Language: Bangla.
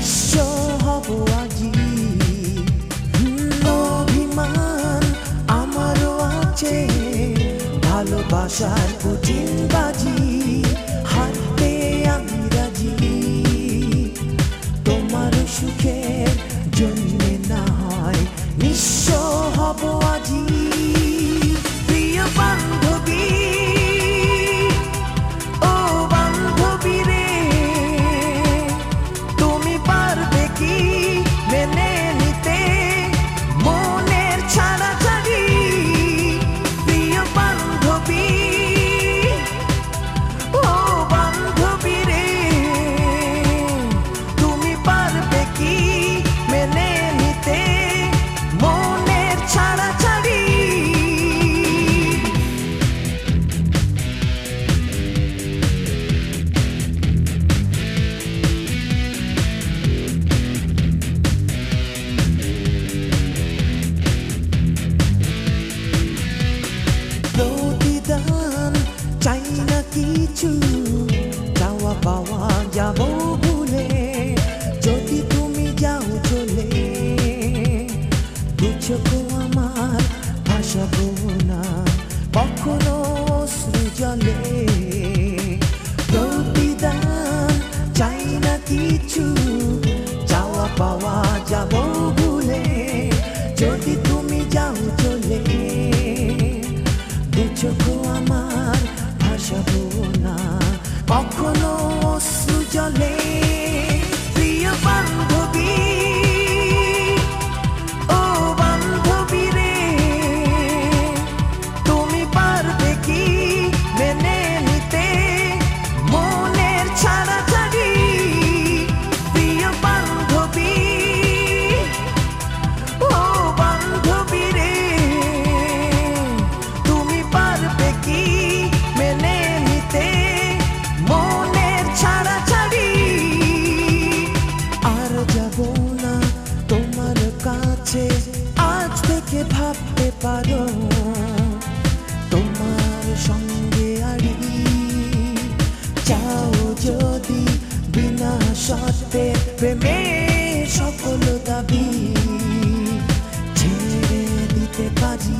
নিঃস্ব হব আজি। অভিমান আমারও আছে, ভালোবাসার পুচিন বাজি, হারতে আমি রাজি। তোমার সুখের জন্যে না হয় নিঃস্ব হব আজি। প্রিয় বান্ধবী, ও বান্ধবী রে, তুমি পারবে কি মেনে নিতে মনের ছাড়াছাড়ি? প্রিয় বান্ধবী, ও বান্ধবী রে, তুমি পারবে কি মেনে নিতে মনের ছাড়াছাড়ি? প্রতিদান চাই না কিছু, চাওয়া পাওয়া যাব ভুলে, যদি তুমি যাও চলে। দুচোখো আমার ভাসাবো না কখনো অশ্রু জলে। প্রতিদান চাই না কিছু, চাওয়া পাওয়া যাব ভুলে, যদি তুমি যাও চলে। দুচোখো আমার ভাসাবো না কখনো অশ্রু জলে। প্রিয় বান্ধবী, ও বান্ধবী রে, তুমি পারবে কি মেনে নিতে মনের ছাড়াছাড়ি? প্রিয় বান্ধবী, ও বান্ধবী রে, তুমি পারবে কি মেনে নিতে মনের ছাড়াছাড়ি? আর যাব না তোমার কাছে, আজ থেকে ভাবতে পারো তোমার সঙ্গে আড়ি। চাও যদি বিনা শর্তে প্রেমে সকল দাবি ছেড়ে দিতে পারি।